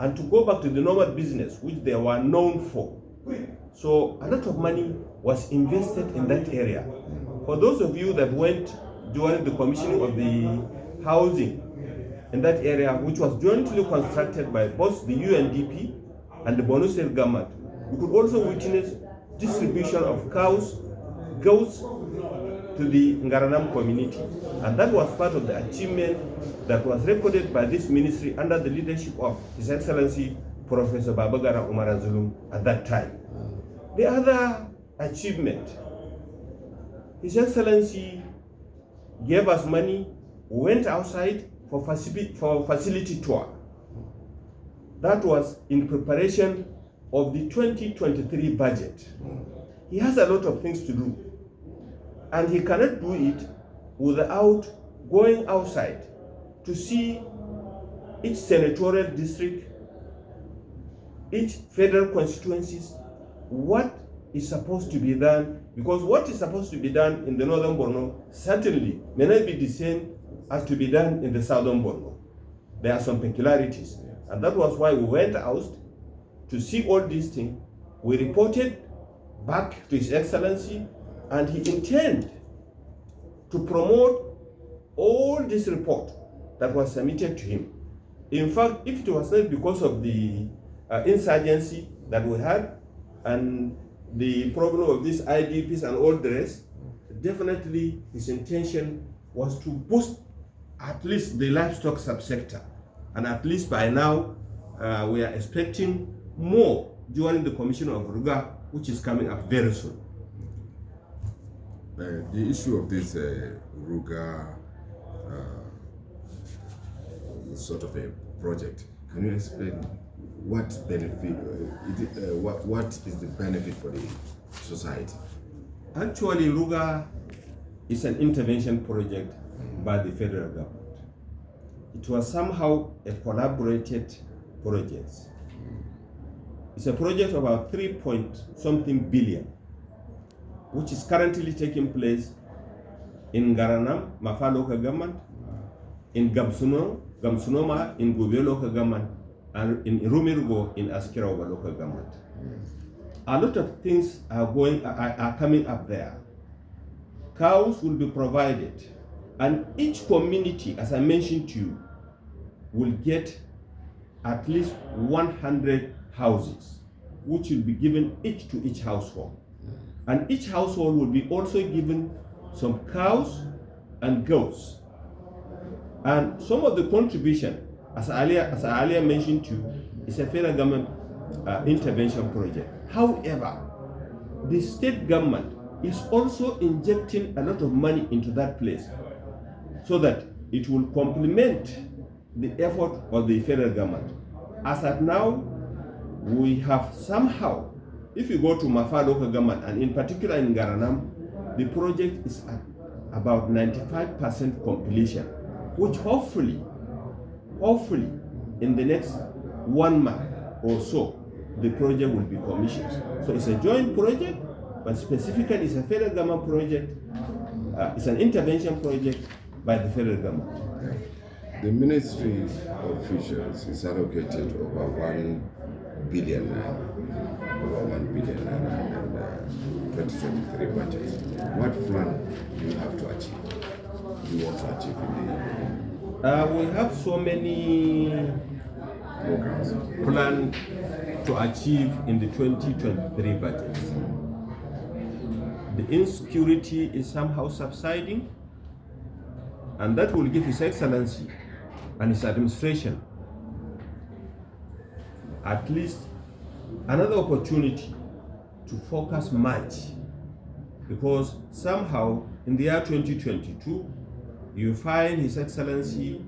and to go back to the normal business which they were known for. So a lot of money was invested in that area. For those of you that went during the commissioning of the housing in that area, which was jointly constructed by both the UNDP and the Borno State government, you could also witness distribution of cows, goats to the Ngaranam community. And that was part of the achievement that was recorded by this ministry under the leadership of His Excellency Professor Babagara Umar Zulum at that time. The other achievement, His Excellency gave us money, went outside for facility tour. That was in preparation of the 2023 budget. He has a lot of things to do, and he cannot do it without going outside to see each senatorial district, each federal constituencies, what is supposed to be done, because what is supposed to be done in the northern Borno certainly may not be the same as to be done in the southern Borno. There are some peculiarities, and that was why we went out to see all these things. We reported back to His Excellency, and he intended to promote all this report that was submitted to him. In fact, if it was not because of the insurgency that we had and the problem of these IDPs and all the rest, definitely his intention was to boost at least the livestock subsector. And at least by now, we are expecting more during the commission of Ruga, which is coming up very soon. The issue of this Ruga sort of a project, can you explain what benefit, what is the benefit for the society? Actually, Ruga is an intervention project by the federal government. It was somehow a collaborated project. It's a project of about 3-point-something billion, which is currently taking place in Garanam, Mafa local government, in Gamsunoma, in Gubio local government, and in Rumirgo, in Askirawa local government. A lot of things are coming up there. Cows will be provided, and each community, as I mentioned to you, will get at least 100 houses, which will be given each to each household. And each household will be also given some cows and goats. And some of the contribution, as I earlier mentioned to you, is a federal government intervention project. However, the state government is also injecting a lot of money into that place so that it will complement the effort of the federal government. As at now, we have somehow, if you go to Mafa local government, and in particular in Garanam, the project is at about 95% completion, which hopefully, in the next 1 month or so, the project will be commissioned. So it's a joint project, but specifically it's a federal government project. It's an intervention project by the federal government. The Ministry of Fisheries is allocated over 1 billion in the 2023 budget. What plan do you have to achieve? Do you want to achieve we have so many programs planned to achieve in the 2023 budget. The insecurity is somehow subsiding, and that will give His Excellency and his administration at least another opportunity to focus much, because somehow in the year 2022 you find His Excellency,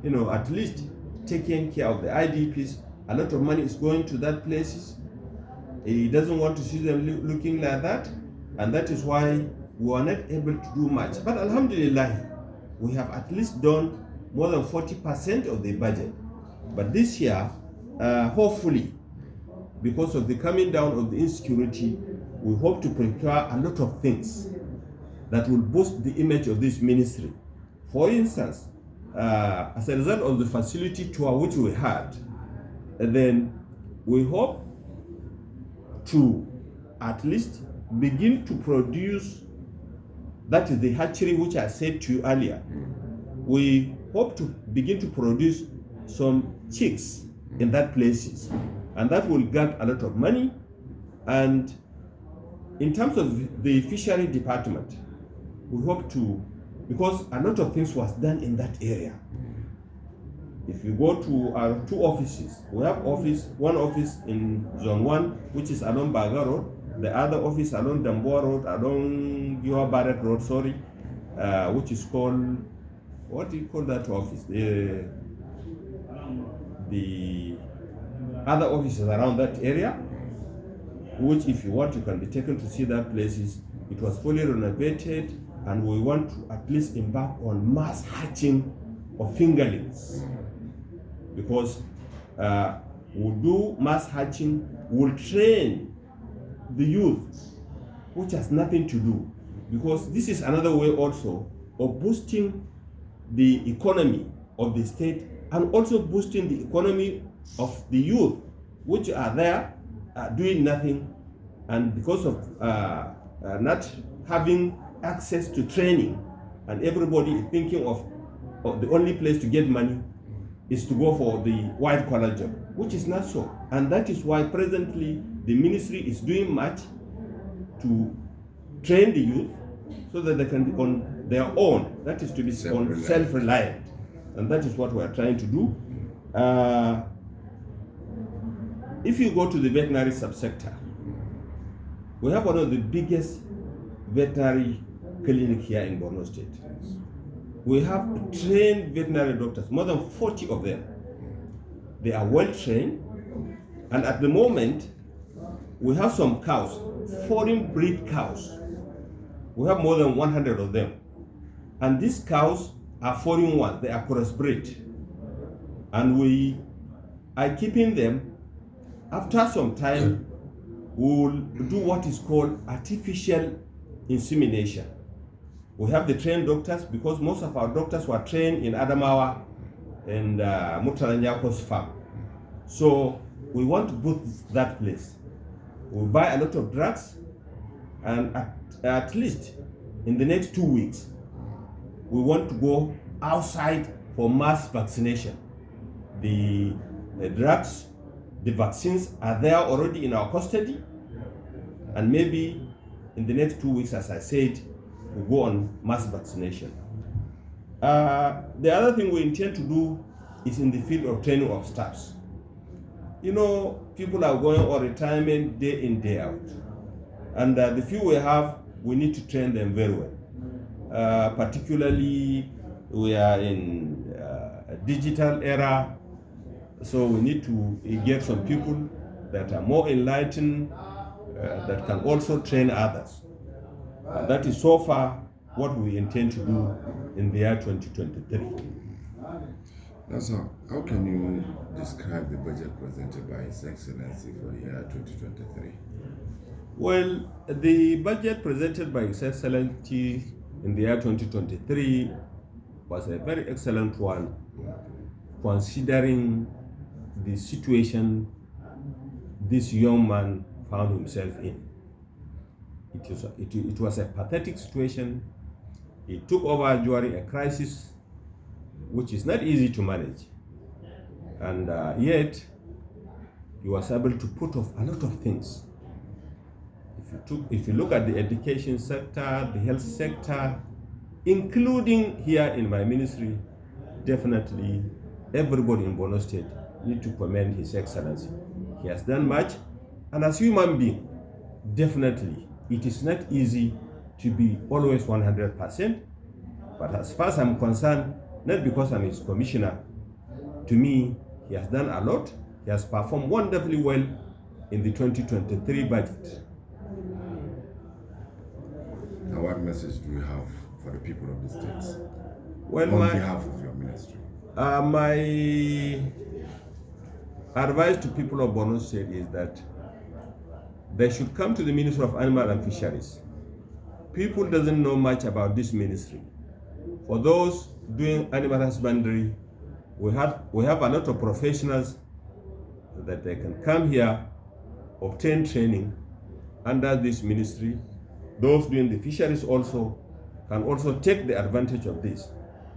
at least taking care of the IDPs. A lot of money is going to that places. He doesn't want to see them looking like that, and that is why we are not able to do much. But Alhamdulillah, we have at least done more than 40% of the budget. But this year, hopefully, because of the coming down of the insecurity, we hope to prepare a lot of things that will boost the image of this ministry. For instance, as a result of the facility tour which we had, then we hope to at least begin to produce, that is the hatchery which I said to you earlier. We hope to begin to produce some chicks in that places, and that will get a lot of money. And in terms of the fishery department, we hope to, because a lot of things was done in that area. If you go to our 2 offices, we have one office in Zone 1, which is along Baga Road, the other office along Damboa Road, along Giwa Barrett Road, which is called, what do you call that office? The other offices around that area, which if you want, you can be taken to see that places. It was fully renovated, and we want to at least embark on mass hatching of fingerlings, because we'll do mass hatching, we'll train the youth, which has nothing to do, because this is another way also of boosting the economy of the state, and also boosting the economy of the youth, which are there doing nothing, and because of not having access to training, and everybody thinking of the only place to get money is to go for the white collar job, which is not so. And that is why presently the ministry is doing much to train the youth so that they can be on their own, that is to be self-reliant. And that is what we are trying to do. If you go to the veterinary subsector, we have one of the biggest veterinary clinic here in Borno State. We have trained veterinary doctors, more than 40 of them. They are well trained, and at the moment, we have some cows, foreign breed cows. We have more than 100 of them. And these cows are foreign ones, they are crossbred. And we are keeping them. After some time, we will do what is called artificial insemination. We have the trained doctors, because most of our doctors were trained in Adamawa and Mutaranyako's farm. So we want to boost that place. We'll buy a lot of drugs, and at least in the next 2 weeks, we want to go outside for mass vaccination. The drugs, the vaccines are there already in our custody, and maybe in the next 2 weeks, as I said, we'll go on mass vaccination. The other thing we intend to do is in the field of training of staffs. You know, people are going on retirement day in, day out. And the few we have, we need to train them very well. Particularly, we are in a digital era, so we need to get some people that are more enlightened, that can also train others. That is so far what we intend to do in the year 2023. Now, sir, how can you describe the budget presented by His Excellency for the year 2023? Well, the budget presented by His Excellency in the year 2023 was a very excellent one, considering the situation this young man found himself in. It was a pathetic situation. He took over during a crisis which is not easy to manage, and yet he was able to put off a lot of things. If you look at the education sector, the health sector, including here in my ministry, definitely everybody in Borno State need to commend His Excellency. He has done much, and as a human being, definitely it is not easy to be always 100%, but as far as I'm concerned, not because I'm his commissioner, to me, he has done a lot. He has performed wonderfully well in the 2023 budget. Now, what message do you have for the people of the states? Well, on behalf of your ministry? My advice to people of Borno State is that they should come to the Ministry of Animal and Fisheries. People doesn't know much about this ministry. For those doing animal husbandry, we have a lot of professionals that they can come here, obtain training under this ministry. Those doing the fisheries also can also take the advantage of this.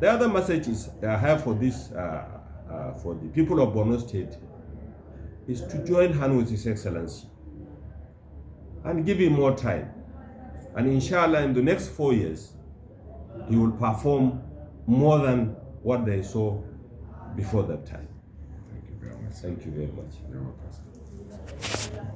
The other message is I have for this, for the people of Borno State, is to join hands with His Excellency and give him more time. And inshallah, in the next 4 years, he will perform more than what they saw before that time. Thank you very much. Thank you very much. You're welcome.